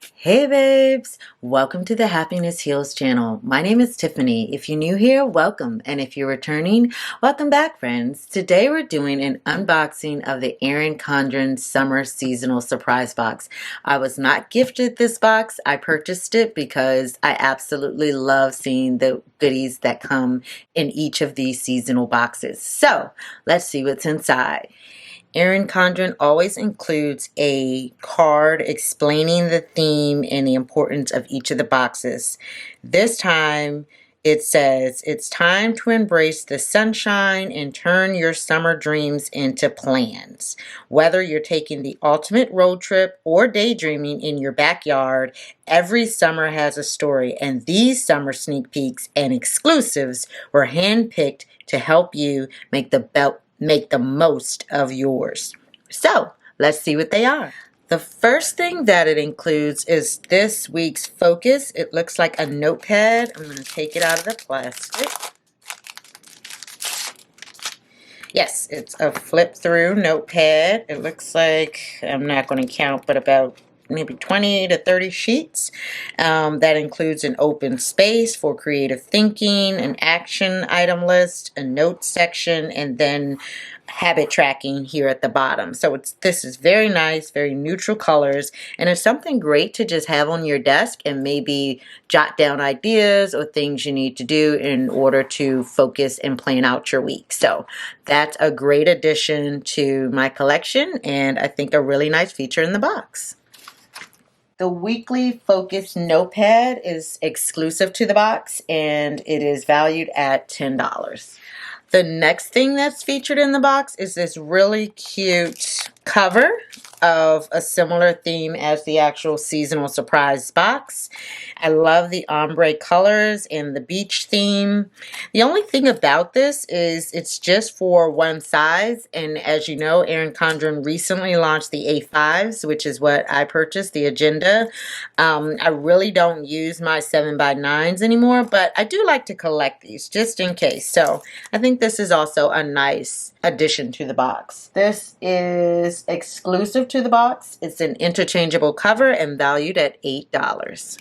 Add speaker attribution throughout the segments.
Speaker 1: Hey babes, welcome to the Happiness Heals channel. My name is Tiffany. If you're new here, welcome. And if you're returning, welcome back friends. Today we're doing an unboxing of the Erin Condren Summer Seasonal Surprise Box. I was not gifted this box. I purchased it because I absolutely love seeing the goodies that come in each of these seasonal boxes. So let's see what's inside. Erin Condren always includes a card explaining the theme and the importance of each of the boxes. This time it says, it's time to embrace the sunshine and turn your summer dreams into plans. Whether you're taking the ultimate road trip or daydreaming in your backyard, every summer has a story, and these summer sneak peeks and exclusives were handpicked to help you make the most of yours. So let's see what they are. The first thing that it includes is this week's focus. It looks like a notepad. I'm going to take it out of the plastic. Yes, it's a flip through notepad. It looks like, I'm not going to count, but about maybe 20 to 30 sheets. That includes an open space for creative thinking, an action item list, a notes section, and then habit tracking here at the bottom. So this is very nice, very neutral colors, and it's something great to just have on your desk and maybe jot down ideas or things you need to do in order to focus and plan out your week. So that's a great addition to my collection, and I think a really nice feature in the box. The weekly focus notepad is exclusive to the box, and it is valued at $10. The next thing that's featured in the box is this really cute cover of a similar theme as the actual seasonal surprise box. I love the ombre colors and the beach theme. The only thing about this is it's just for one size, and as you know, Erin Condren recently launched the A5s, which is what I purchased, the Agenda. I really don't use my 7x9s anymore, but I do like to collect these just in case. So I think this is also a nice addition to the box. This is exclusive to the box. It's an interchangeable cover and valued at $8.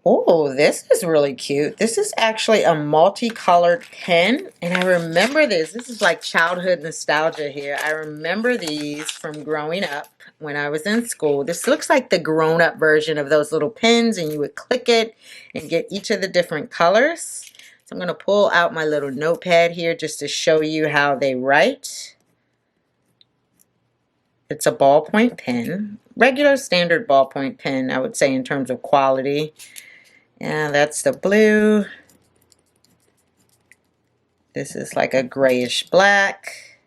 Speaker 1: Oh, this is really cute. This is actually a multicolored pen, and I remember this. This is like childhood nostalgia here. I remember these from growing up when I was in school. This looks like the grown-up version of those little pens, and you would click it and get each of the different colors. So I'm going to pull out my little notepad here just to show you how they write. It's a ballpoint pen. Regular standard ballpoint pen, I would say, in terms of quality. Yeah, that's the blue. This is like a grayish black.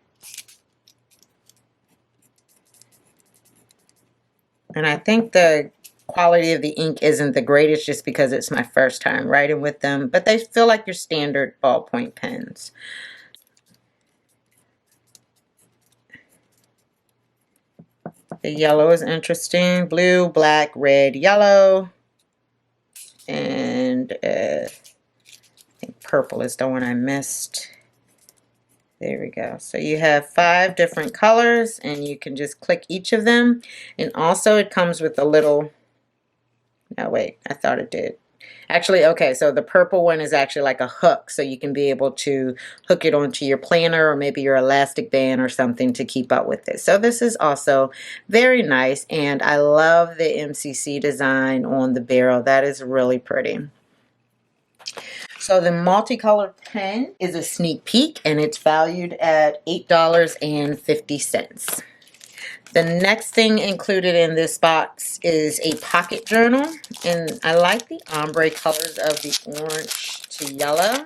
Speaker 1: And I think the quality of the ink isn't the greatest just because it's my first time writing with them, but they feel like your standard ballpoint pens. The yellow is interesting. Blue, black, red, yellow. And I think purple is the one I missed. There we go. So you have 5 different colors, and you can just click each of them. And also it comes with a little, no wait, I thought it did. Actually, okay, so the purple one is actually like a hook, so you can be able to hook it onto your planner or maybe your elastic band or something to keep up with it. So this is also very nice, and I love the MCC design on the barrel. That is really pretty. So the multicolor pen is a sneak peek, and it's valued at $8.50. The next thing included in this box is a pocket journal, and I like the ombre colors of the orange to yellow.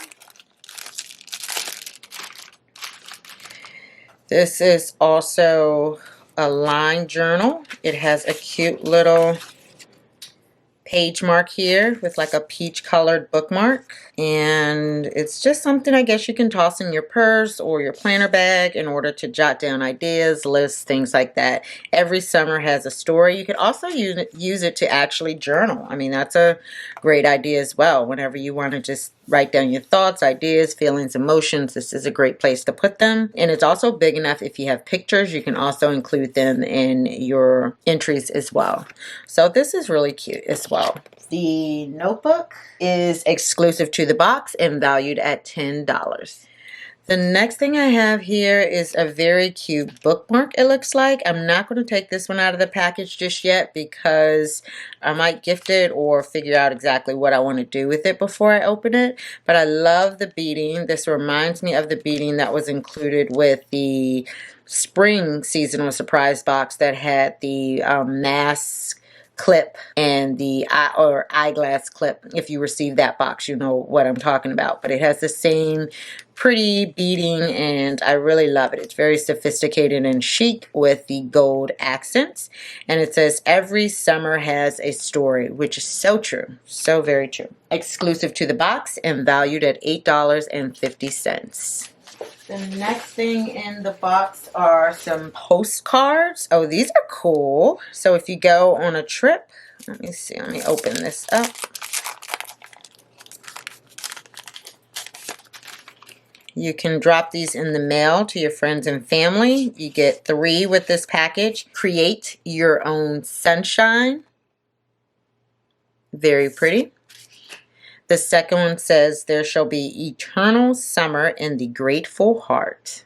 Speaker 1: This is also a line journal. It has a cute little page mark here with like a peach colored bookmark, and it's just something I guess you can toss in your purse or your planner bag in order to jot down ideas, lists, things like that. Every summer has a story. You could also use it to actually journal. I mean, that's a great idea as well whenever you want to just write down your thoughts, ideas, feelings, emotions. This is a great place to put them. And it's also big enough if you have pictures, you can also include them in your entries as well. So this is really cute as well. The notebook is exclusive to the box and valued at $10. The next thing I have here is a very cute bookmark, it looks like. I'm not going to take this one out of the package just yet because I might gift it or figure out exactly what I want to do with it before I open it. But I love the beading. This reminds me of the beading that was included with the spring seasonal surprise box that had the mask clip and the eyeglass clip. If you receive that box, you know what I'm talking about. But it has the same pretty beading and I really love it. It's very sophisticated and chic with the gold accents. And it says every summer has a story, which is so true. So very true. Exclusive to the box and valued at $8.50. The next thing in the box are some postcards. Oh, these are cool. So if you go on a trip, let me see, let me open this up. You can drop these in the mail to your friends and family. You get 3 with this package. Create your own sunshine. Very pretty. The second one says, there shall be eternal summer in the grateful heart.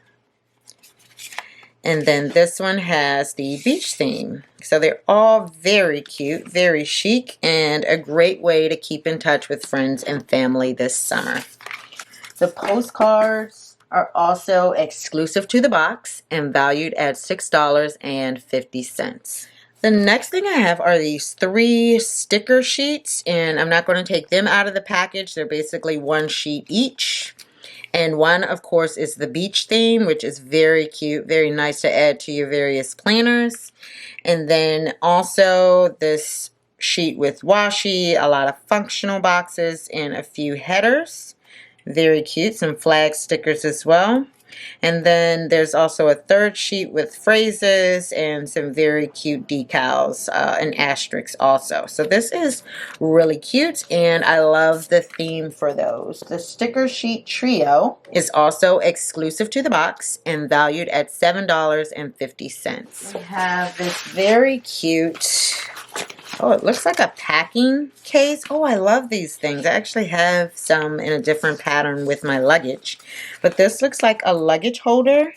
Speaker 1: And then this one has the beach theme. So they're all very cute, very chic, and a great way to keep in touch with friends and family this summer. The postcards are also exclusive to the box and valued at $6.50. The next thing I have are these 3 sticker sheets, and I'm not going to take them out of the package. They're basically 1 sheet each. And one, of course, is the beach theme, which is very cute, very nice to add to your various planners. And then also this sheet with washi, a lot of functional boxes, and a few headers. Very cute, some flag stickers as well. And then there's also a 3rd sheet with phrases and some very cute decals and asterisks also. So this is really cute and I love the theme for those. The sticker sheet trio is also exclusive to the box and valued at $7.50. We have this very cute, oh, it looks like a packing case. Oh, I love these things. I actually have some in a different pattern with my luggage. But this looks like a luggage holder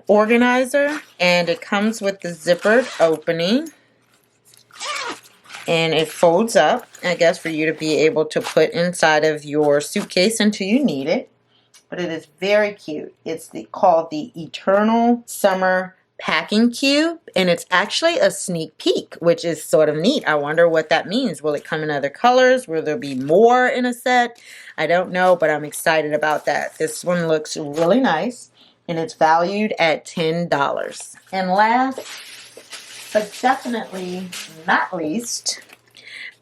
Speaker 1: organizer. And it comes with the zippered opening. And it folds up, I guess, for you to be able to put inside of your suitcase until you need it. But it is very cute. It's called the Eternal Summer Packing Cube, and it's actually a sneak peek, which is sort of neat. I wonder what that means. Will it come in other colors? Will there be more in a set? I don't know, but I'm excited about that. This one looks really nice, and it's valued at $10. And last, but definitely not least,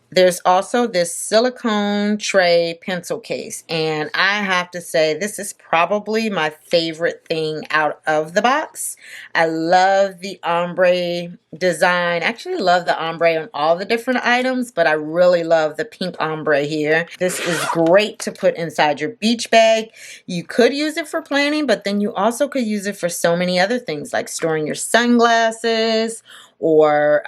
Speaker 1: there's also this silicone tray pencil case, and I have to say this is probably my favorite thing out of the box. I love the ombre design. I actually love the ombre on all the different items, but I really love the pink ombre here. This is great to put inside your beach bag. You could use it for planning, but then you also could use it for so many other things like storing your sunglasses or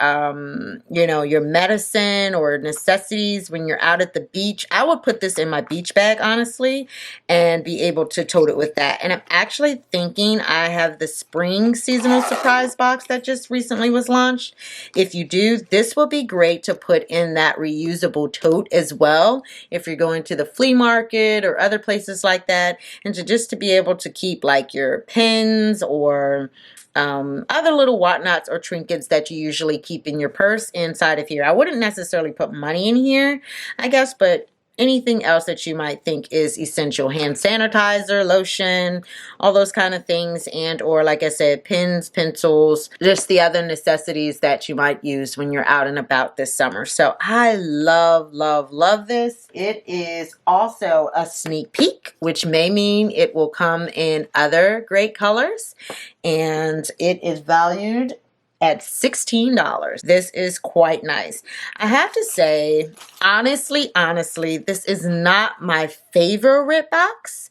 Speaker 1: you know, your medicine or necessities when you're out at the beach. I would put this in my beach bag, honestly, and be able to tote it with that. And I'm actually thinking, I have the spring seasonal surprise box that just recently was launched. If you do, this will be great to put in that reusable tote as well if you're going to the flea market or other places like that, and to be able to keep like your pens or other little whatnots or trinkets that you usually keep in your purse inside of here. I wouldn't necessarily put money in here, I guess, but anything else that you might think is essential. Hand sanitizer, lotion, all those kind of things, and or like I said, pens, pencils, just the other necessities that you might use when you're out and about this summer. So I love, love, love this. It is also a sneak peek, which may mean it will come in other great colors, and it is valued at $16. This is quite nice. I have to say, honestly, this is not my favorite box.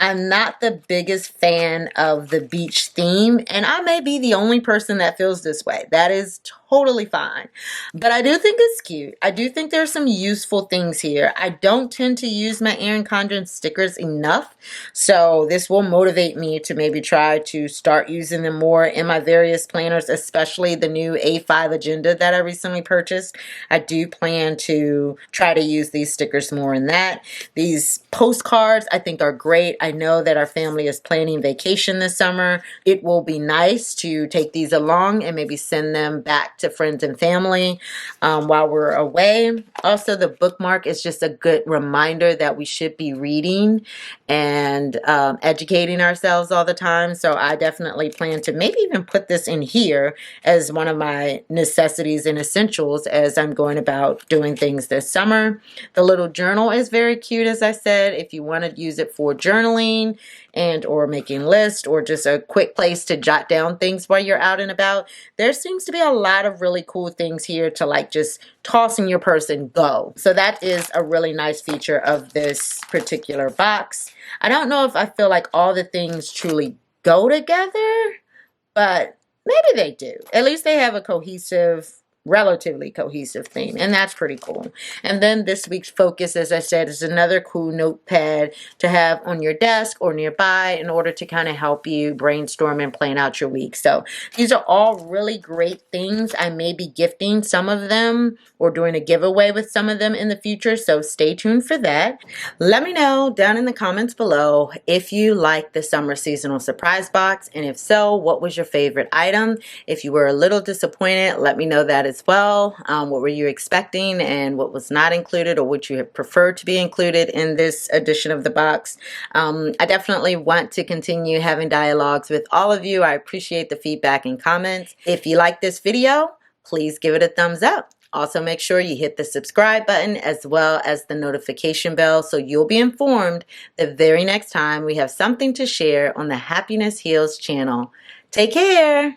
Speaker 1: I'm not the biggest fan of the beach theme, and I may be the only person that feels this way. That is totally fine. But I do think it's cute. I do think there's some useful things here. I don't tend to use my Erin Condren stickers enough, so this will motivate me to maybe try to start using them more in my various planners, especially the new A5 agenda that I recently purchased. I do plan to try to use these stickers more in that. These postcards I think are great. I know that our family is planning vacation this summer. It will be nice to take these along and maybe send them back to friends and family while we're away. Also, the bookmark is just a good reminder that we should be reading and educating ourselves all the time. So I definitely plan to maybe even put this in here as one of my necessities and essentials as I'm going about doing things this summer. The little journal is very cute, as I said. If you want to use it for journaling and or making lists or just a quick place to jot down things while you're out and about, there seems to be a lot of really cool things here to like just toss in your purse and go. So that is a really nice feature of this particular box. I don't know if I feel like all the things truly go together, but maybe they do. At least they have a relatively cohesive theme, and that's pretty cool. And then this week's focus, as I said, is another cool notepad to have on your desk or nearby in order to kind of help you brainstorm and plan out your week. So these are all really great things. I may be gifting some of them or doing a giveaway with some of them in the future, so stay tuned for that. Let me know down in the comments below if you like the summer seasonal surprise box, and if so, what was your favorite item? If you were a little disappointed, let me know that as well. What were you expecting and what was not included, or what you have preferred to be included in this edition of the box. I definitely want to continue having dialogues with all of you. I appreciate the feedback and comments. If you like this video, please give it a thumbs up. Also, make sure you hit the subscribe button as well as the notification bell so you'll be informed the very next time we have something to share on the Happiness Heals channel. Take care!